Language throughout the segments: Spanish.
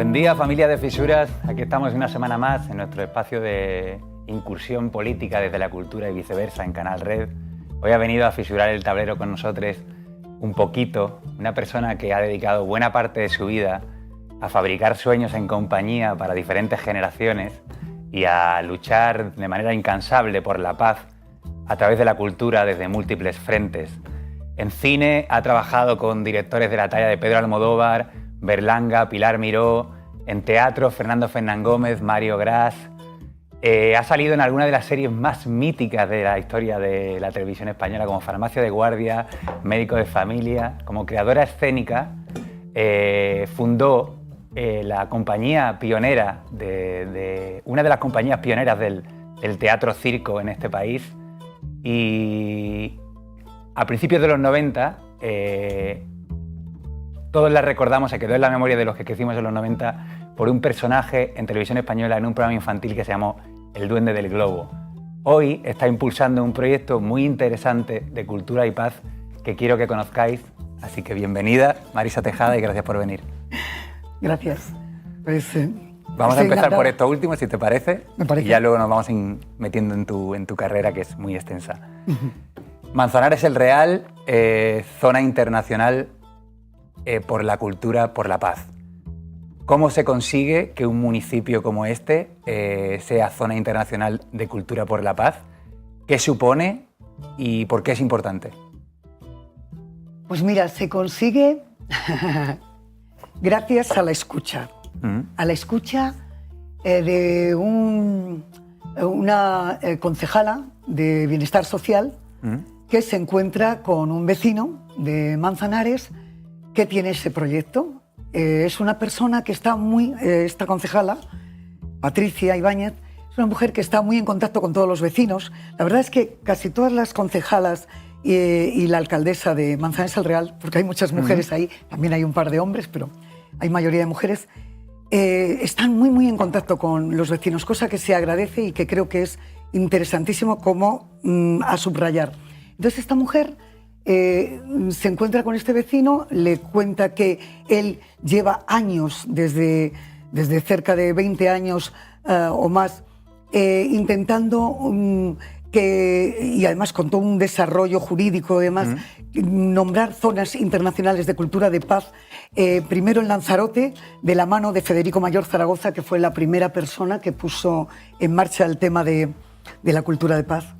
Buen día, familia de Fisuras. Aquí estamos una semana más en nuestro espacio de incursión política desde la cultura y viceversa en Canal Red. Hoy ha venido a fisurar el tablero con nosotros un poquito, una persona que ha dedicado buena parte de su vida a fabricar sueños en compañía para diferentes generaciones y a luchar de manera incansable por la paz a través de la cultura desde múltiples frentes. En cine ha trabajado con directores de la talla de Pedro Almodóvar, Berlanga, Pilar Miró. En teatro, Fernando Fernán Gómez, Mario Gras. Ha salido en alguna de las series más míticas de la historia de la televisión española, como Farmacia de Guardia, Médico de Familia. Como creadora escénica, fundó la compañía pionera, una de las compañías pioneras del teatro circo en este país. Y a principios de los 90, todos la recordamos, se quedó en la memoria de los que crecimos en los 90 por un personaje en televisión española en un programa infantil que se llamó El Duende del Globo. Hoy está impulsando un proyecto muy interesante de cultura y paz que quiero que conozcáis. Así que bienvenida, Marisa Tejada, y gracias por venir. Gracias. Pues, vamos a empezar por esto último, si te parece. Me parece. Y ya luego nos vamos metiendo en tu carrera, que es muy extensa. Manzanares el Real, zona internacional por la cultura, por la paz. ¿Cómo se consigue que un municipio como este sea zona internacional de cultura por la paz? ¿Qué supone y por qué es importante? Pues mira, se consigue gracias a la escucha. A la escucha de una concejala de Bienestar Social que se encuentra con un vecino de Manzanares que tiene ese proyecto. Es una persona que está esta concejala, Patricia Ibáñez, es una mujer que está muy en contacto con todos los vecinos. La verdad es que casi todas las concejalas y la alcaldesa de Manzanares el Real, porque hay muchas mujeres ahí, también hay un par de hombres, pero hay mayoría de mujeres, están muy en contacto con los vecinos, cosa que se agradece y que creo que es interesantísimo como a subrayar. Entonces esta mujer se encuentra con este vecino, le cuenta que él lleva años, desde cerca de 20 años o más, intentando y además con todo un desarrollo jurídico y demás, nombrar zonas internacionales de cultura de paz, primero en Lanzarote, de la mano de Federico Mayor Zaragoza, que fue la primera persona que puso en marcha el tema de la cultura de paz,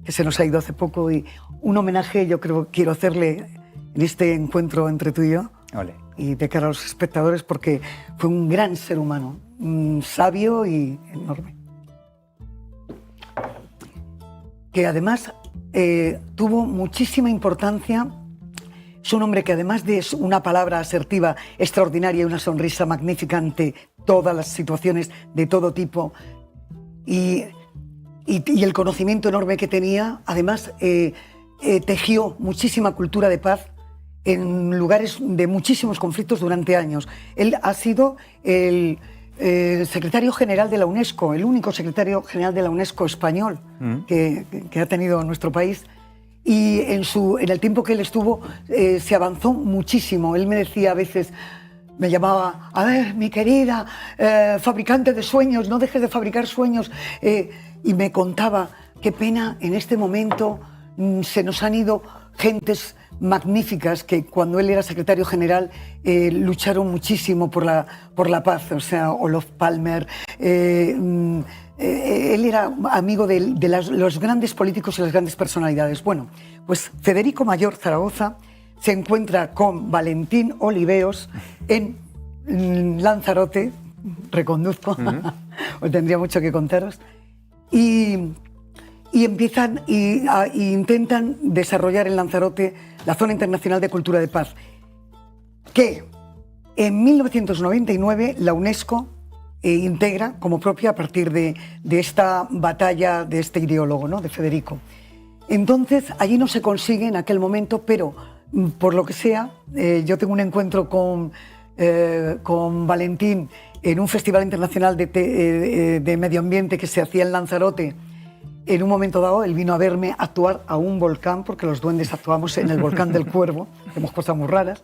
que se nos ha ido hace poco, y un homenaje yo creo que quiero hacerle en este encuentro entre tú y yo. Ole. Y de cara a los espectadores, porque fue un gran ser humano, sabio y enorme. Que además tuvo muchísima importancia. Es un hombre que además de una palabra asertiva extraordinaria y una sonrisa magnífica ante todas las situaciones de todo tipo, y el conocimiento enorme que tenía, además tejió muchísima cultura de paz en lugares de muchísimos conflictos durante años. Él ha sido el secretario general de la UNESCO, el único secretario general de la UNESCO español que ha tenido nuestro país. Y en el tiempo que él estuvo se avanzó muchísimo. Él me decía a veces, me llamaba, a ver, mi querida fabricante de sueños, no dejes de fabricar sueños. Y me contaba, qué pena, en este momento se nos han ido gentes magníficas que cuando él era secretario general lucharon muchísimo por la paz. O sea, Olof Palme, él era amigo de los grandes políticos y las grandes personalidades. Bueno, pues Federico Mayor Zaragoza se encuentra con Valentín Oliveos en Lanzarote, reconduzco, os tendría mucho que contaros, y empiezan y intentan desarrollar en Lanzarote la Zona Internacional de Cultura de Paz, que en 1999 la UNESCO integra como propia a partir de esta batalla de este ideólogo, ¿no?, de Federico. Entonces, allí no se consigue en aquel momento, pero por lo que sea, yo tengo un encuentro con Valentín en un festival internacional de medio ambiente que se hacía en Lanzarote. En un momento dado, él vino a verme actuar a un volcán, porque los duendes actuamos en el volcán del Cuervo, hacemos cosas muy raras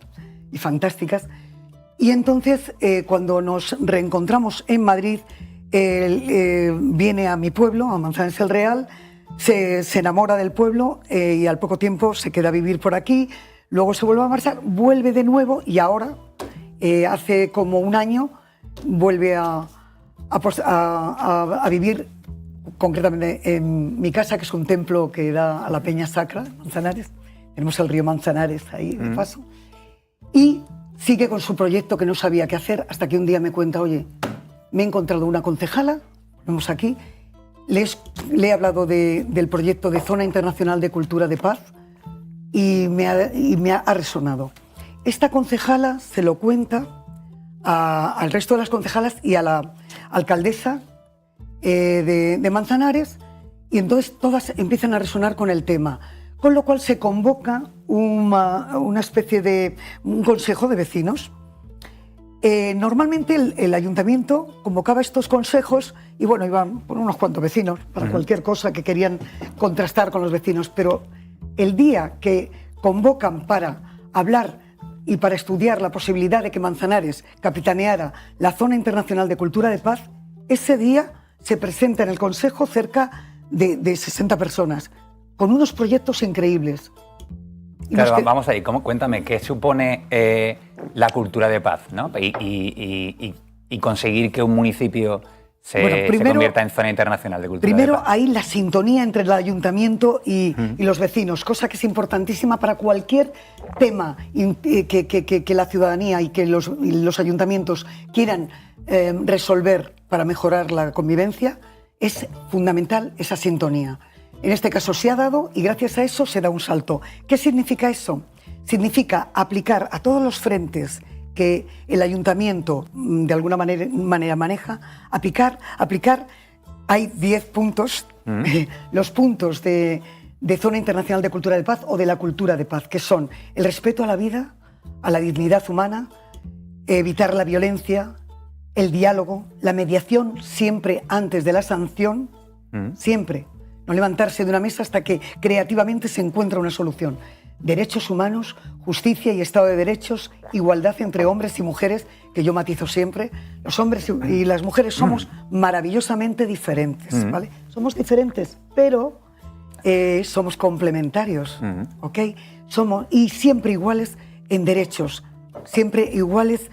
y fantásticas. Y entonces, cuando nos reencontramos en Madrid, él viene a mi pueblo, a Manzanares el Real, se enamora del pueblo y al poco tiempo se queda a vivir por aquí, luego se vuelve a marchar, vuelve de nuevo y ahora, hace como un año, vuelve a vivir concretamente en mi casa, que es un templo que da a la Peña Sacra, Manzanares. Tenemos el río Manzanares ahí de paso. Y sigue con su proyecto que no sabía qué hacer, hasta que un día me cuenta, oye, me he encontrado una concejala, vemos aquí, le he hablado del proyecto de Zona Internacional de Cultura de Paz y me ha resonado. Esta concejala se lo cuenta al resto de las concejalas y a la alcaldesa de Manzanares, y entonces todas empiezan a resonar con el tema, con lo cual se convoca una especie de un consejo de vecinos. Normalmente el ayuntamiento convocaba estos consejos y bueno, iban por unos cuantos vecinos para cualquier cosa que querían contrastar con los vecinos, pero el día que convocan para hablar y para estudiar la posibilidad de que Manzanares capitaneara la Zona Internacional de Cultura de Paz, ese día se presenta en el Consejo cerca de 60 personas, con unos proyectos increíbles. Claro, vamos ahí, cuéntame, ¿qué supone la cultura de paz, ¿no? Y conseguir que un municipio se convierta en zona internacional de cultura de paz? Primero, hay la sintonía entre el ayuntamiento y los vecinos, cosa que es importantísima para cualquier tema que la ciudadanía y que los ayuntamientos quieran resolver para mejorar la convivencia. Es fundamental esa sintonía. En este caso se ha dado y gracias a eso se da un salto. ¿Qué significa eso? Significa aplicar a todos los frentes que el ayuntamiento de alguna manera maneja, aplicar, hay 10 puntos, los puntos de Zona Internacional de Cultura de Paz o de la cultura de paz, que son el respeto a la vida, a la dignidad humana, evitar la violencia, el diálogo, la mediación siempre antes de la sanción, siempre. No levantarse de una mesa hasta que creativamente se encuentra una solución. Derechos humanos, justicia y Estado de Derechos, igualdad entre hombres y mujeres, que yo matizo siempre. Los hombres y las mujeres somos maravillosamente diferentes, ¿vale? Somos diferentes, pero somos complementarios, ¿ok? Y siempre iguales en derechos, siempre iguales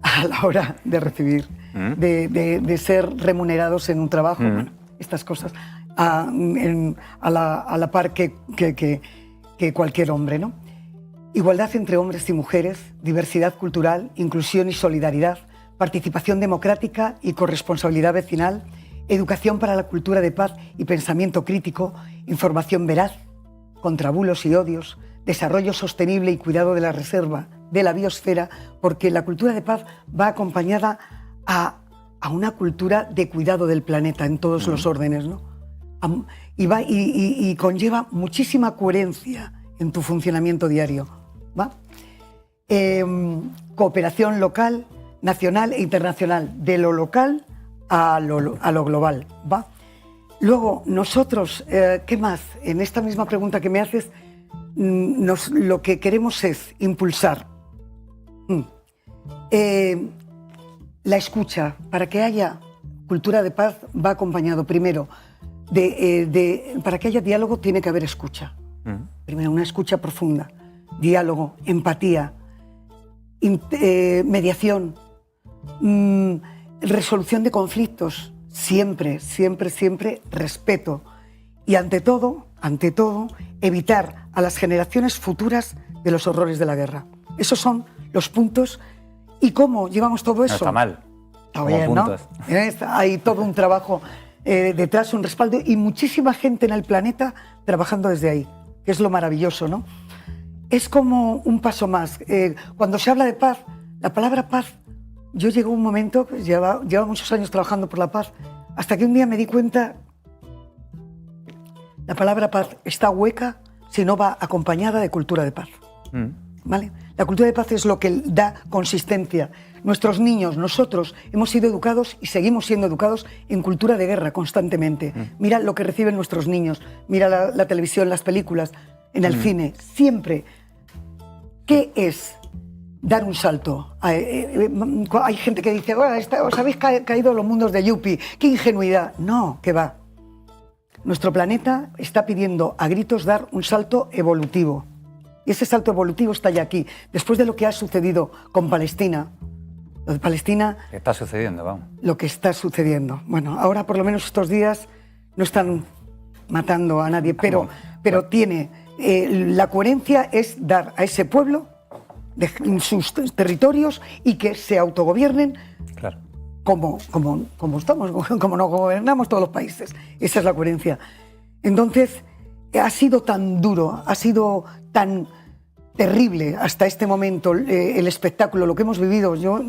a la hora de recibir, de ser remunerados en un trabajo, bueno, estas cosas. A la par que cualquier hombre, ¿no? Igualdad entre hombres y mujeres, diversidad cultural, inclusión y solidaridad, participación democrática y corresponsabilidad vecinal, educación para la cultura de paz y pensamiento crítico, información veraz, contra bulos y odios, desarrollo sostenible y cuidado de la reserva, de la biosfera, porque la cultura de paz va acompañada a una cultura de cuidado del planeta en todos los órdenes, ¿no? Y conlleva muchísima coherencia en tu funcionamiento diario, ¿va? Cooperación local, nacional e internacional, de lo local a lo global, ¿va? Luego, nosotros, ¿qué más? En esta misma pregunta que me haces, lo que queremos es impulsar la escucha. Para que haya cultura de paz va acompañado primero para que haya diálogo tiene que haber escucha. Primero, una escucha profunda, diálogo, empatía, mediación, resolución de conflictos, siempre, siempre, siempre respeto. Y ante todo, evitar a las generaciones futuras de los horrores de la guerra. Esos son los puntos. ¿Y cómo llevamos todo eso? No está mal. Está bien, ¿no? Hay todo un trabajo detrás, un respaldo y muchísima gente en el planeta trabajando desde ahí, que es lo maravilloso, ¿no? Es como un paso más. Cuando se habla de paz, la palabra paz, yo llegó un momento, llevaba muchos años trabajando por la paz, hasta que un día me di cuenta, la palabra paz está hueca si no va acompañada de cultura de paz. ¿Vale? La cultura de paz es lo que da consistencia. Nuestros niños, nosotros, hemos sido educados y seguimos siendo educados en cultura de guerra constantemente. Mira lo que reciben nuestros niños, mira la televisión, las películas, en el cine, siempre. ¿Qué es dar un salto. Hay gente que dice, os habéis caído los mundos de Yuppie, qué ingenuidad. No, que va. Nuestro planeta está pidiendo a gritos dar un salto evolutivo. Y ese salto evolutivo está ya aquí. Después de lo que ha sucedido con Palestina, lo de Palestina... ¿Qué está sucediendo? Vamos. Lo que está sucediendo. Bueno, ahora por lo menos estos días no están matando a nadie, pero tiene... la coherencia es dar a ese pueblo sus territorios y que se autogobiernen, claro, como nos gobernamos todos los países. Esa es la coherencia. Entonces, ha sido tan duro, ha sido tan terrible hasta este momento el espectáculo, lo que hemos vivido. Yo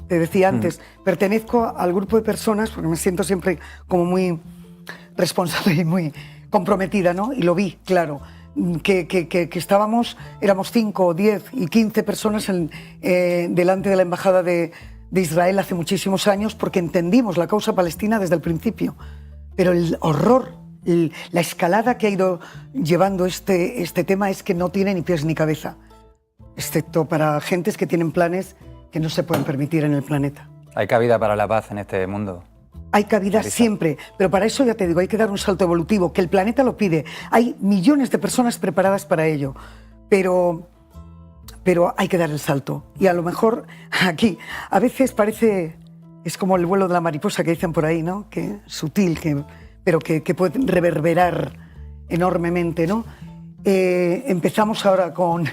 te decía antes, pertenezco al grupo de personas, porque me siento siempre como muy responsable y muy comprometida, ¿no? Y lo vi, claro. Que éramos 5, 10 y 15 personas delante de la Embajada de Israel hace muchísimos años, porque entendimos la causa palestina desde el principio. Pero el horror, la escalada que ha ido llevando este tema es que no tiene ni pies ni cabeza, excepto para gentes que tienen planes que no se pueden permitir en el planeta. ¿Hay cabida para la paz en este mundo? Hay cabida siempre, pero para eso ya te digo, hay que dar un salto evolutivo, que el planeta lo pide. Hay millones de personas preparadas para ello, pero hay que dar el salto. Y a lo mejor aquí, a veces parece, es como el vuelo de la mariposa que dicen por ahí, ¿no? Que sutil, pero que puede reverberar enormemente, ¿no? Empezamos ahora con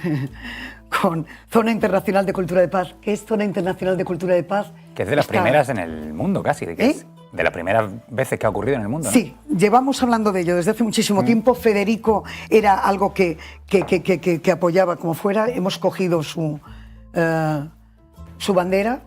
Zona Internacional de Cultura de Paz. ¿Qué es Zona Internacional de Cultura de Paz? Que es de las primeras en el mundo, casi. Es de las primeras veces que ha ocurrido en el mundo, ¿no? Sí, llevamos hablando de ello desde hace muchísimo tiempo. Federico era algo que apoyaba como fuera. Hemos cogido su bandera.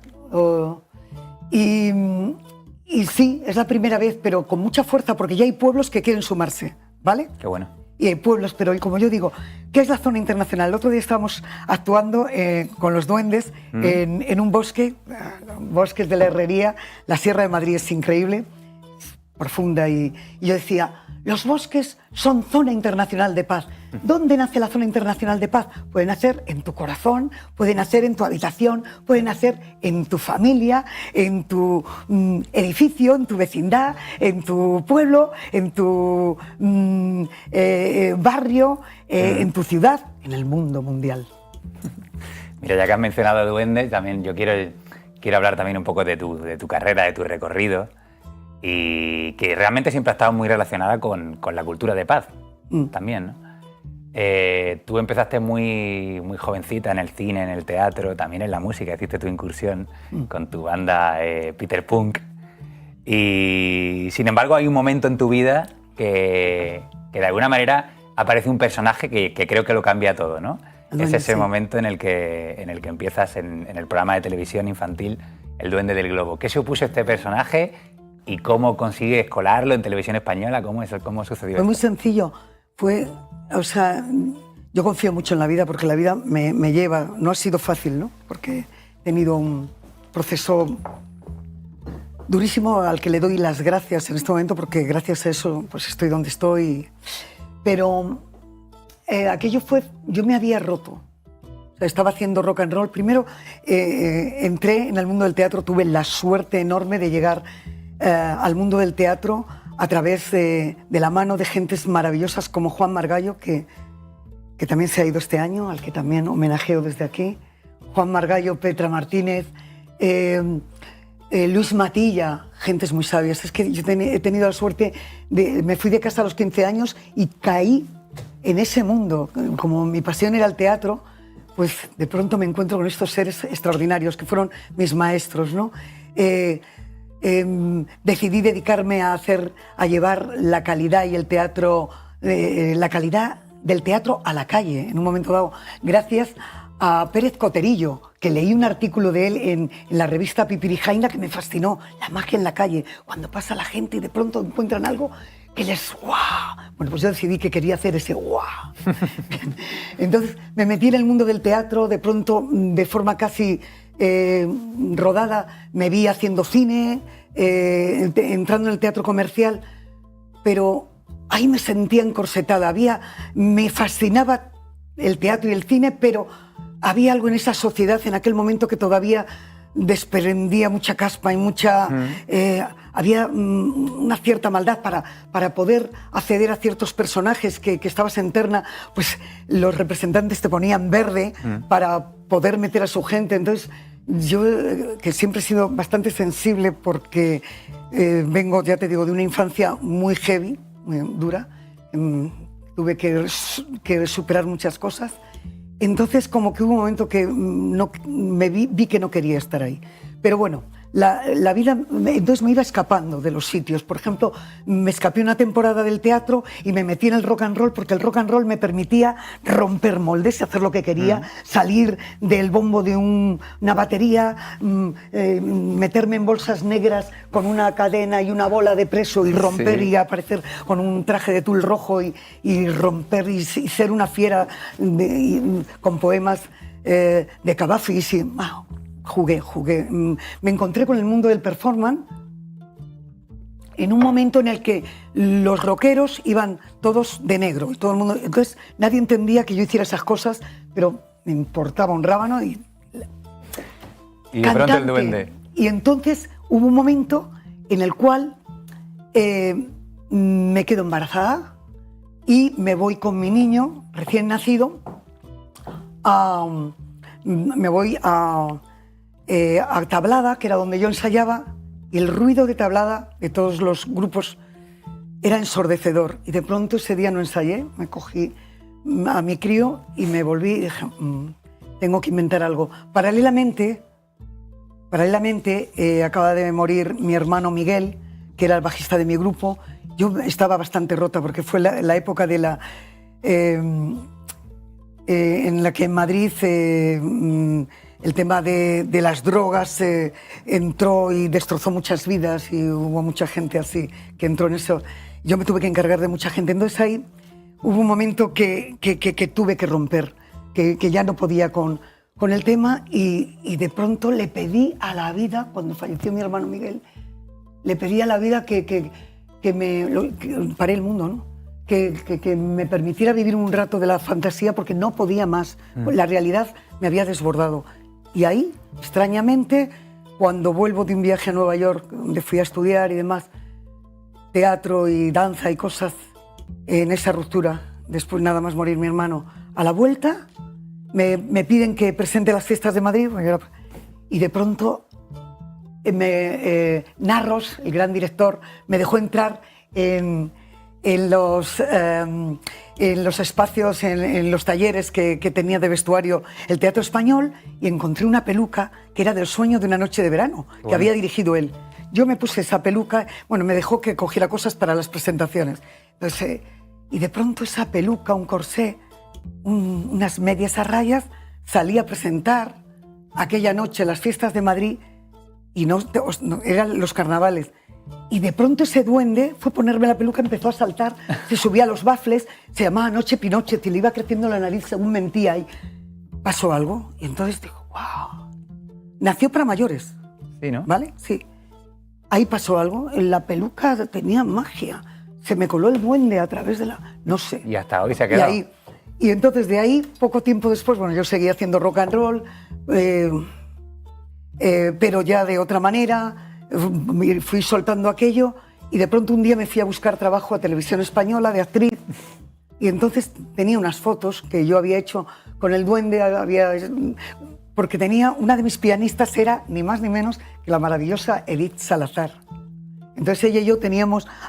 Y sí, es la primera vez, pero con mucha fuerza, porque ya hay pueblos que quieren sumarse, ¿vale? Qué bueno. Y hay pueblos, pero como yo digo, ¿qué es la zona internacional? El otro día estábamos actuando con los duendes en un bosque, bosques de la Herrería. La Sierra de Madrid es increíble, profunda, y yo decía, los bosques son zona internacional de paz. ¿Dónde nace la zona internacional de paz? Puede nacer en tu corazón, puede nacer en tu habitación, puede nacer en tu familia, en tu edificio, en tu vecindad, en tu pueblo, en tu barrio, en tu ciudad, en el mundo mundial. Mira, ya que has mencionado duendes, también yo quiero hablar también un poco de tu carrera, de tu recorrido, y que realmente siempre ha estado muy relacionada con la cultura de paz, también, ¿no? Tú empezaste muy jovencita en el cine, en el teatro, también en la música, hiciste tu incursión con tu banda Peter Punk, y sin embargo hay un momento en tu vida que de alguna manera aparece un personaje que creo que lo cambia todo, ¿no? Es ese momento en el que empiezas en el programa de televisión infantil El Duende del Globo. ¿Qué supuso este personaje y cómo consigues colarlo en televisión española? ¿Cómo sucedió esto? Fue muy sencillo. Yo confío mucho en la vida, porque la vida me lleva. No ha sido fácil, ¿no? Porque he tenido un proceso durísimo al que le doy las gracias en este momento, porque gracias a eso pues estoy donde estoy. Pero aquello fue... Yo me había roto. O sea, estaba haciendo rock and roll. Primero entré en el mundo del teatro, tuve la suerte enorme de llegar al mundo del teatro a través de la mano de gentes maravillosas como Juan Margallo, que también se ha ido este año, al que también homenajeo desde aquí. Juan Margallo, Petra Martínez, Luis Matilla, gentes muy sabias. Es que yo he tenido la suerte me fui de casa a los 15 años y caí en ese mundo. Como mi pasión era el teatro, pues de pronto me encuentro con estos seres extraordinarios que fueron mis maestros, ¿no? Decidí dedicarme a llevar la calidad y el teatro, la calidad del teatro a la calle, en un momento dado, gracias a Pérez Coterillo, que leí un artículo de él en la revista Pipirijaina que me fascinó, la magia en la calle, cuando pasa la gente y de pronto encuentran algo que les ¡guau! Bueno, pues yo decidí que quería hacer ese ¡guau! Entonces me metí en el mundo del teatro, de pronto, de forma casi rodada, me vi haciendo cine, entrando en el teatro comercial, pero ahí me sentía encorsetada. Me fascinaba el teatro y el cine, pero había algo en esa sociedad en aquel momento que todavía desprendía mucha caspa y mucha... había una cierta maldad para poder acceder a ciertos personajes que estabas en terna, pues los representantes te ponían verde para poder meter a su gente. Entonces yo, que siempre he sido bastante sensible porque vengo, ya te digo, de una infancia muy heavy, muy dura, tuve que superar muchas cosas. Entonces como que hubo un momento que me vi que no quería estar ahí. Pero bueno, la vida, entonces me iba escapando de los sitios. Por ejemplo, me escapé una temporada del teatro y me metí en el rock and roll porque el rock and roll me permitía romper moldes y hacer lo que quería, salir del bombo de una batería, meterme en bolsas negras con una cadena y una bola de preso y romper y aparecer con un traje de tul rojo y romper y ser una fiera con poemas de Cavafis y... Jugué. Me encontré con el mundo del performance en un momento en el que los rockeros iban todos de negro y todo el mundo, entonces nadie entendía que yo hiciera esas cosas, pero me importaba un rábano y de pronto el duende. Y entonces hubo un momento en el cual me quedo embarazada y me voy con mi niño recién nacido me voy a Tablada, que era donde yo ensayaba, y el ruido de Tablada, de todos los grupos, era ensordecedor. Y de pronto ese día no ensayé, me cogí a mi crío y me volví y dije, tengo que inventar algo. Paralelamente acaba de morir mi hermano Miguel, que era el bajista de mi grupo. Yo estaba bastante rota porque fue la época de la... en la que en Madrid... el tema de las drogas entró y destrozó muchas vidas y hubo mucha gente así que entró en eso. Yo me tuve que encargar de mucha gente. Entonces ahí hubo un momento que tuve que romper, que ya no podía con el tema y de pronto le pedí a la vida, cuando falleció mi hermano Miguel, le pedí a la vida que paré el mundo, ¿no? Que me permitiera vivir un rato de la fantasía porque no podía más. La realidad me había desbordado. Y ahí, extrañamente, cuando vuelvo de un viaje a Nueva York, donde fui a estudiar y demás, teatro y danza y cosas, en esa ruptura, después nada más morir mi hermano, a la vuelta me piden que presente las fiestas de Madrid y de pronto Narros, el gran director, me dejó entrar en los espacios, en los talleres que tenía de vestuario el Teatro Español y encontré una peluca que era del Sueño de una noche de verano, que había dirigido él. Yo me puse esa peluca, bueno, me dejó que cogiera cosas para las presentaciones. Entonces, y de pronto esa peluca, un corsé, unas medias a rayas, salí a presentar aquella noche las fiestas de Madrid y eran los carnavales. Y de pronto ese duende fue ponerme la peluca, empezó a saltar, se subía a los bafles, se llamaba Noche Pinochet y le iba creciendo la nariz según mentía y pasó algo. Y entonces digo, wow, nació para mayores. Sí, ¿no? ¿Vale? Sí. Ahí pasó algo, la peluca tenía magia, se me coló el duende a través de la... no sé. Y hasta hoy se ha quedado. Y entonces de ahí, poco tiempo después, bueno, yo seguí haciendo rock and roll, pero ya de otra manera... Fui soltando aquello y de pronto un día me fui a buscar trabajo a Televisión Española de actriz y entonces tenía unas fotos que yo había hecho con el duende, porque tenía una de mis pianistas era ni más ni menos que la maravillosa Edith Salazar. Entonces ella y yo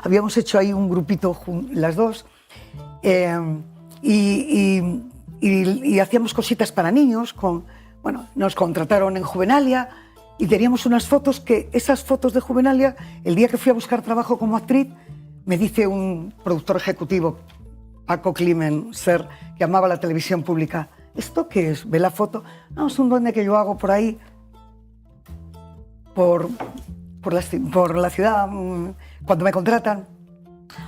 habíamos hecho ahí un grupito las dos y hacíamos cositas para niños. Nos contrataron en Juvenalia. Y teníamos unas fotos esas fotos de Juvenalia, el día que fui a buscar trabajo como actriz, me dice un productor ejecutivo, Paco Climent, que amaba la televisión pública, ¿esto qué es? ¿Ve la foto? No, es un duende que yo hago por ahí, por la ciudad, cuando me contratan.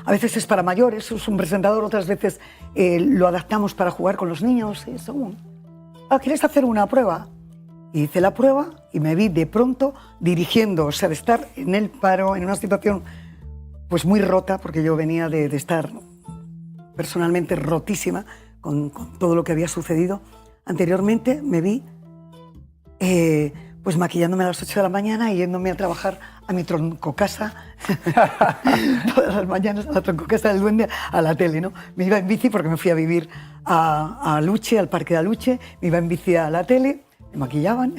A veces es para mayores, es un presentador, otras veces lo adaptamos para jugar con los niños. ¿Quieres hacer una prueba? Y hice la prueba y me vi de pronto dirigiendo, o sea, de estar en el paro, en una situación pues muy rota, porque yo venía de estar personalmente rotísima con todo lo que había sucedido, anteriormente me vi pues maquillándome a las 8 de la mañana y yéndome a trabajar a mi troncocasa todas las mañanas, a la troncocasa del Duende, a la tele, ¿no? Me iba en bici porque me fui a vivir a Luche, al Parque de Aluche, me iba en bici a la tele, me maquillaban.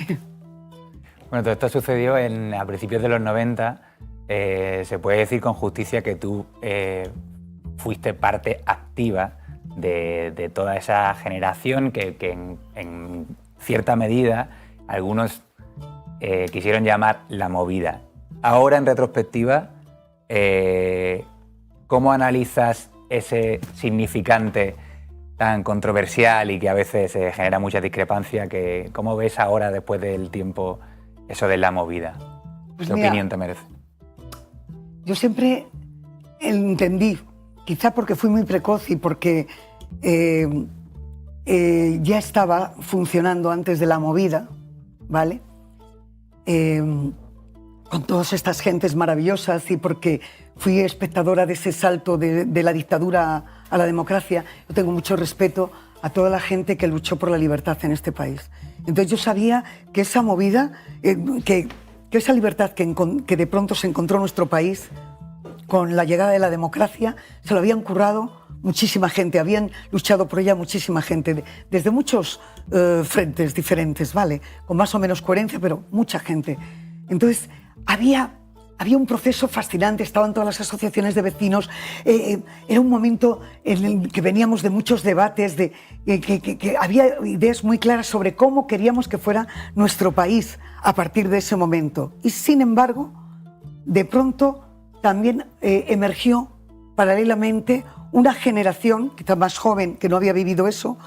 Bueno, todo esto sucedió a principios de los 90. Se puede decir con justicia que tú fuiste parte activa de toda esa generación que en cierta medida algunos quisieron llamar la movida. Ahora, en retrospectiva, ¿cómo analizas ese significante tan controversial y que a veces genera mucha discrepancia? ¿Cómo ves ahora, después del tiempo, eso de la movida? Pues ¿Qué opinión te merece? Yo siempre entendí, quizá porque fui muy precoz y porque ya estaba funcionando antes de la movida, ¿vale? Con todas estas gentes maravillosas y porque fui espectadora de ese salto de la dictadura a la democracia. Yo tengo mucho respeto a toda la gente que luchó por la libertad en este país. Entonces yo sabía que esa movida, que esa libertad que de pronto se encontró en nuestro país con la llegada de la democracia, se lo habían currado muchísima gente, habían luchado por ella muchísima gente, desde muchos frentes diferentes, ¿vale? Con más o menos coherencia, pero mucha gente. Entonces, había un proceso fascinante, estaban todas las asociaciones de vecinos, era un momento en el que veníamos de muchos debates, que había ideas muy claras sobre cómo queríamos que fuera nuestro país a partir de ese momento. Y sin embargo, de pronto también emergió paralelamente una generación, quizá más joven, que no había vivido eso,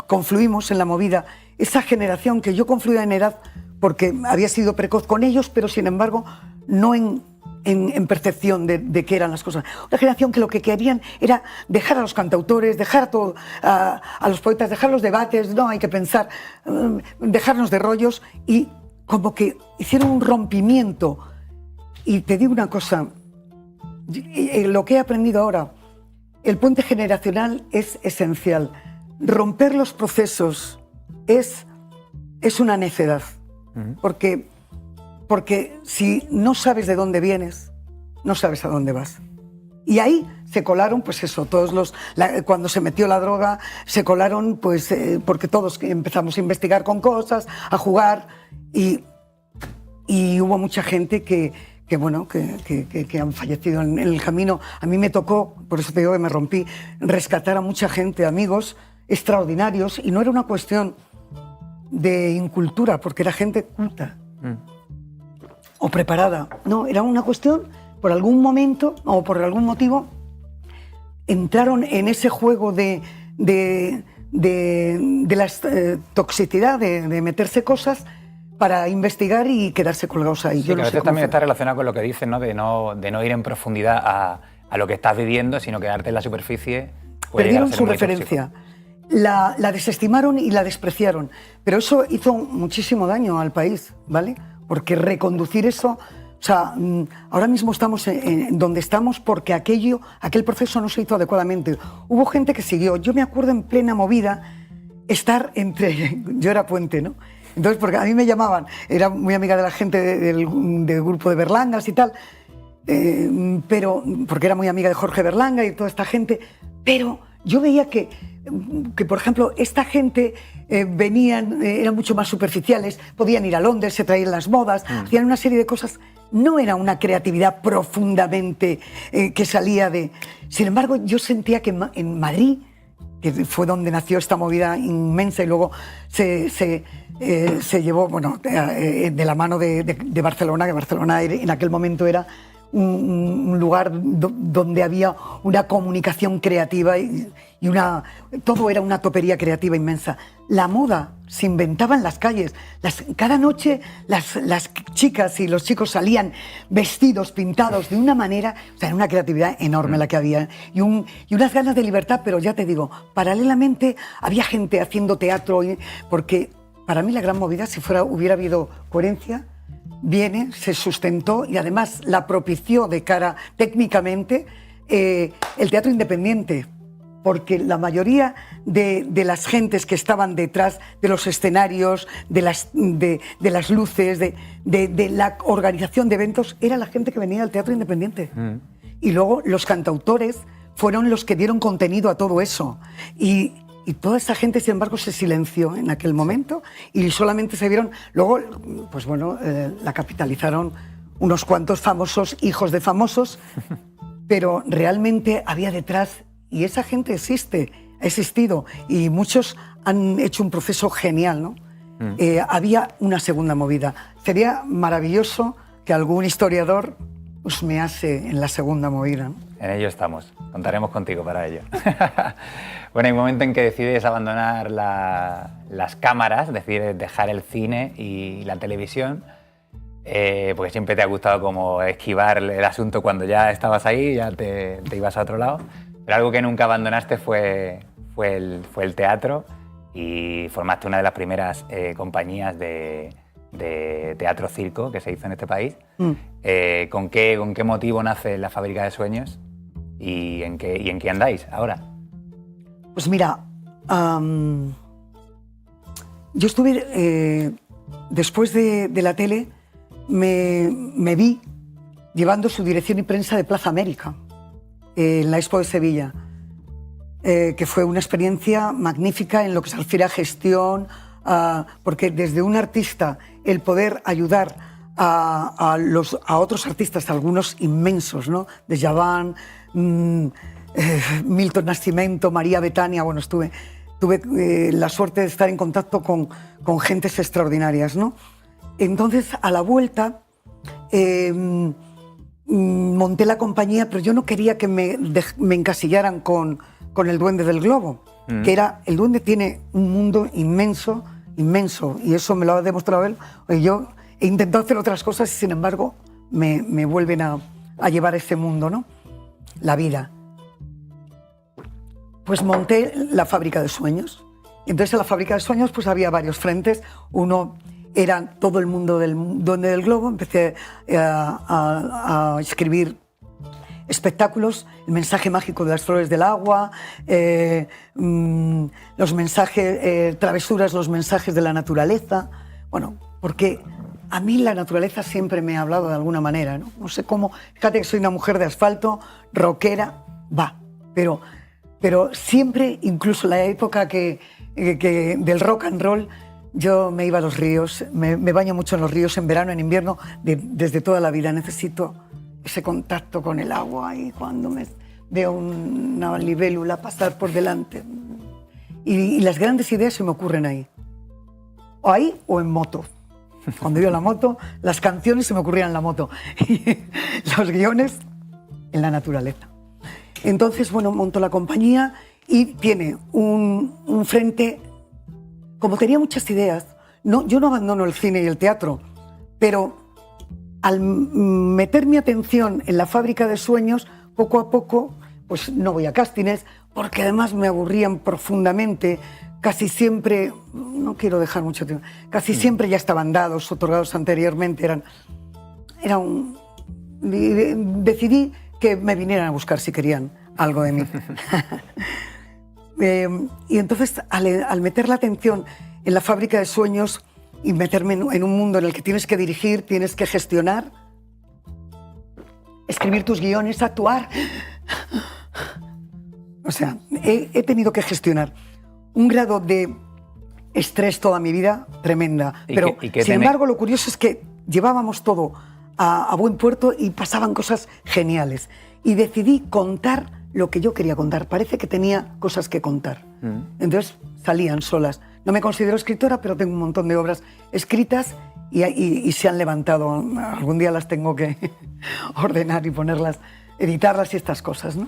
confluimos en la movida. Esa generación que yo confluía en edad porque había sido precoz con ellos, pero sin embargo no en percepción de qué eran las cosas. Una generación que lo que querían era dejar a los cantautores, dejar a los poetas, dejar los debates, no hay que pensar, dejarnos de rollos, y como que hicieron un rompimiento. Y te digo una cosa, lo que he aprendido ahora, el puente generacional es esencial. Romper los procesos es una necedad, porque si no sabes de dónde vienes, no sabes a dónde vas. Y ahí se colaron, pues eso, cuando se metió la droga, se colaron, pues porque todos empezamos a investigar con cosas, a jugar, y hubo mucha gente que han fallecido en el camino. A mí me tocó, por eso te digo que me rompí, rescatar a mucha gente, amigos extraordinarios, y no era una cuestión de incultura, porque era gente culta o preparada. No, era una cuestión, por algún momento o por algún motivo, entraron en ese juego de la toxicidad, de meterse cosas para investigar y quedarse colgados ahí. Sí, yo no sé, a veces también está relacionado con lo que dices, ¿no? De no ir en profundidad a lo que estás viviendo, sino quedarte en la superficie. Perdieron su referencia. La desestimaron y la despreciaron. Pero eso hizo muchísimo daño al país, ¿vale? Porque reconducir eso... O sea, ahora mismo estamos en donde estamos porque aquel proceso no se hizo adecuadamente. Hubo gente que siguió. Yo me acuerdo en plena movida estar entre... Yo era puente, ¿no? Entonces, porque a mí me llamaban, era muy amiga de la gente del grupo de Berlangas y tal, pero porque era muy amiga de Jorge Berlanga y toda esta gente, pero yo veía que por ejemplo, esta gente eran mucho más superficiales, podían ir a Londres, se traían las modas, hacían una serie de cosas. No era una creatividad profundamente que salía de... Sin embargo, yo sentía que en Madrid, que fue donde nació esta movida inmensa y luego se llevó, bueno, de la mano de Barcelona, que Barcelona en aquel momento era un lugar donde había una comunicación creativa y todo era una topería creativa inmensa. La moda se inventaba en las calles. Cada noche las chicas y los chicos salían vestidos, pintados de una manera, o sea, era una creatividad enorme la que había y unas ganas de libertad, pero ya te digo, paralelamente había gente haciendo teatro, porque para mí la gran movida, si hubiera habido coherencia, se sustentó y además la propició de cara técnicamente el teatro independiente. porque la mayoría de las gentes que estaban detrás de los escenarios, de las luces, de la organización de eventos, era la gente que venía del teatro independiente. Y luego los cantautores fueron los que dieron contenido a todo eso. Y toda esa gente, sin embargo, se silenció en aquel momento y solamente se vieron... Luego, pues bueno, la capitalizaron unos cuantos famosos hijos de famosos, pero realmente había detrás... Y esa gente existe, ha existido, y muchos han hecho un proceso genial, ¿no? Había una segunda movida. Sería maravilloso que algún historiador husmease en la segunda movida, ¿no? En ello estamos, contaremos contigo para ello. Bueno, hay un momento en que decides abandonar las cámaras, decides dejar el cine y la televisión, porque siempre te ha gustado como esquivar el asunto cuando ya estabas ahí, ya te ibas a otro lado. Pero algo que nunca abandonaste fue el teatro, y formaste una de las primeras compañías de teatro-circo que se hizo en este país. ¿Con qué motivo nace la Fábrica de Sueños y en qué andáis ahora? Pues mira, yo estuve, después de la tele, me vi llevando su dirección y prensa de Plaza América, en la Expo de Sevilla, que fue una experiencia magnífica en lo que se refiere a gestión, porque desde un artista el poder ayudar a otros artistas, algunos inmensos, ¿no? De Djavan, Milton Nascimento, María Bethânia, bueno, tuve la suerte de estar en contacto con gentes extraordinarias, ¿no? Entonces, a la vuelta, monté la compañía, pero yo no quería que me encasillaran con el Duende del Globo, que era... El Duende tiene un mundo inmenso, y eso me lo ha demostrado él. Yo he intentado hacer otras cosas y, sin embargo, me vuelven a llevar a ese mundo, ¿no? La vida. Pues monté la Fábrica de Sueños. Entonces, en la Fábrica de Sueños pues había varios frentes. Uno era todo el mundo del Duende del Globo. Empecé a escribir espectáculos, el mensaje mágico de las flores del agua, los mensajes, travesuras, los mensajes de la naturaleza. Bueno, porque a mí la naturaleza siempre me ha hablado de alguna manera, ¿no? No sé cómo, fíjate que soy una mujer de asfalto, rockera, pero siempre, incluso en la época del rock and roll, yo me iba a los ríos, me baño mucho en los ríos, en verano, en invierno, desde toda la vida. Necesito ese contacto con el agua, y cuando veo una libélula pasar por delante. Y las grandes ideas se me ocurren ahí. O ahí o en moto. Cuando iba en la moto, las canciones se me ocurrían en la moto. Y los guiones en la naturaleza. Entonces, bueno, monto la compañía y tiene un frente... Como tenía muchas ideas, yo no abandono el cine y el teatro, pero al meter mi atención en la Fábrica de Sueños, poco a poco, pues no voy a castings, porque además me aburrían profundamente. Casi siempre, no quiero dejar mucho tiempo, casi siempre ya estaban dados, otorgados anteriormente. Decidí que me vinieran a buscar si querían algo de mí. Y entonces, al meter la atención en la Fábrica de Sueños y meterme en un mundo en el que tienes que dirigir, tienes que gestionar, escribir tus guiones, actuar. O sea, he tenido que gestionar un grado de estrés toda mi vida tremenda. Pero, sin embargo, lo curioso es que llevábamos todo a buen puerto y pasaban cosas geniales. Y decidí contar lo que yo quería contar. Parece que tenía cosas que contar. Entonces salían solas. No me considero escritora, pero tengo un montón de obras escritas y se han levantado. Algún día las tengo que ordenar y ponerlas, editarlas y estas cosas, ¿no?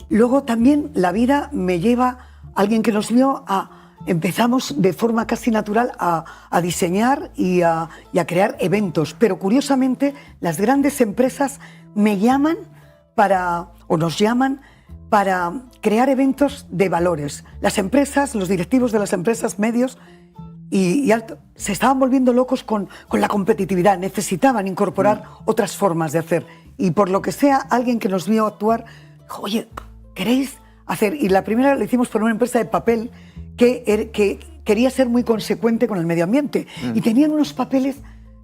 Luego también la vida me lleva, alguien que nos vio, empezamos de forma casi natural a diseñar y a crear eventos. Pero curiosamente las grandes empresas me llaman o nos llaman para crear eventos de valores. Las empresas, los directivos de las empresas, medios y alto, se estaban volviendo locos con la competitividad. Necesitaban incorporar otras formas de hacer. Y por lo que sea, alguien que nos vio actuar dijo: oye, ¿queréis hacer. Y la primera la hicimos por una empresa de papel que quería ser muy consecuente con el medio ambiente. Y tenían unos papeles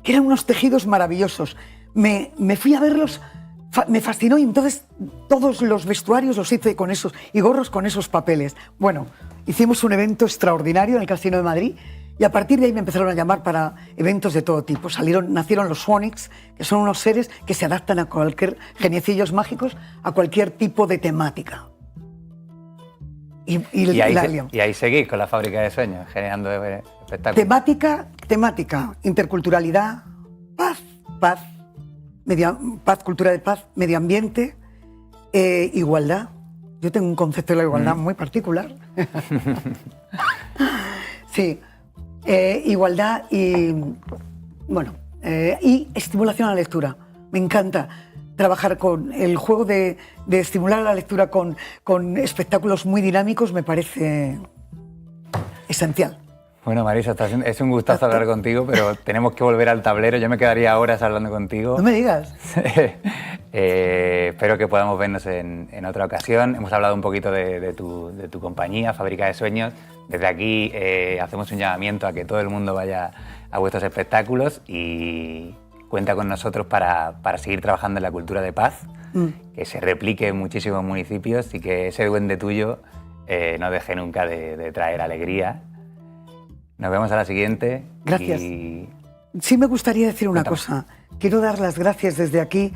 que eran unos tejidos maravillosos. Me fui a verlos, me fascinó, y entonces todos los vestuarios los hice con esos, y gorros con esos papeles. Bueno, hicimos un evento extraordinario en el Casino de Madrid, y a partir de ahí me empezaron a llamar para eventos de todo tipo. Nacieron los Sonics, que son unos seres que se adaptan a cualquier, geniecillos mágicos, a cualquier tipo de temática. Y ahí seguís con la Fábrica de Sueños, generando espectáculos. Temática, interculturalidad, paz, cultura de paz, medio ambiente, igualdad. Yo tengo un concepto de la igualdad muy particular. Sí, igualdad y, bueno, y estimulación a la lectura. Me encanta trabajar con el juego de estimular la lectura con espectáculos muy dinámicos, me parece esencial. Bueno, Marisa, es un gustazo hablar contigo, pero tenemos que volver al tablero. Yo me quedaría horas hablando contigo. No me digas. Espero que podamos vernos en otra ocasión. Hemos hablado un poquito de tu compañía, Fábrica de Sueños. Desde aquí hacemos un llamamiento a que todo el mundo vaya a vuestros espectáculos y cuenta con nosotros para seguir trabajando en la cultura de paz, que se replique en muchísimos municipios y que ese duende tuyo no deje nunca de traer alegría. Nos vemos a la siguiente. Gracias. Sí me gustaría decir una cosa. Quiero dar las gracias desde aquí,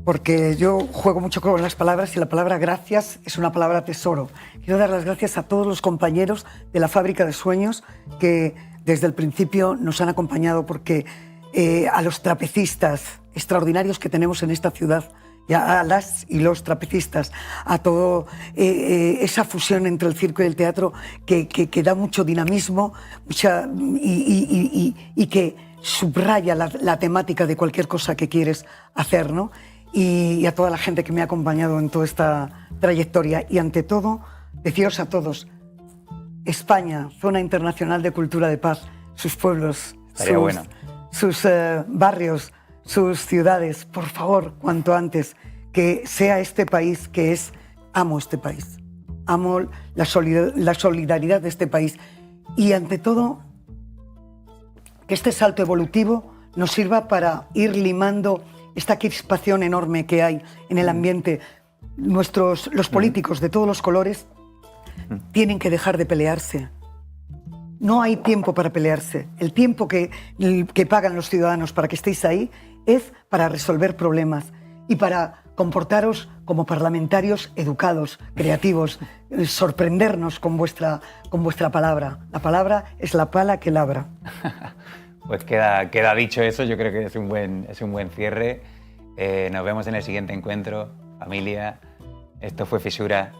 porque yo juego mucho con las palabras y la palabra gracias es una palabra tesoro. Quiero dar las gracias a todos los compañeros de la Fábrica de Sueños que desde el principio nos han acompañado, porque a los trapecistas extraordinarios que tenemos en esta ciudad, y a las y los trapecistas, a todo esa fusión entre el circo y el teatro que da mucho dinamismo y que subraya la temática de cualquier cosa que quieres hacer, ¿no? Y a toda la gente que me ha acompañado en toda esta trayectoria. Y ante todo, deciros a todos, España, zona internacional de cultura de paz, sus pueblos, sus barrios, sus ciudades, por favor, cuanto antes, que sea este país que es... Amo este país, amo la solidaridad de este país, y ante todo, que este salto evolutivo nos sirva para ir limando esta crispación enorme que hay en el ambiente. Los políticos de todos los colores tienen que dejar de pelearse. No hay tiempo para pelearse. El tiempo que pagan los ciudadanos para que estéis ahí es para resolver problemas y para comportaros como parlamentarios educados, creativos, sorprendernos con vuestra palabra. La palabra es la pala que labra. Pues queda dicho eso. Yo creo que es un buen cierre. Nos vemos en el siguiente encuentro, familia. Esto fue Fisura.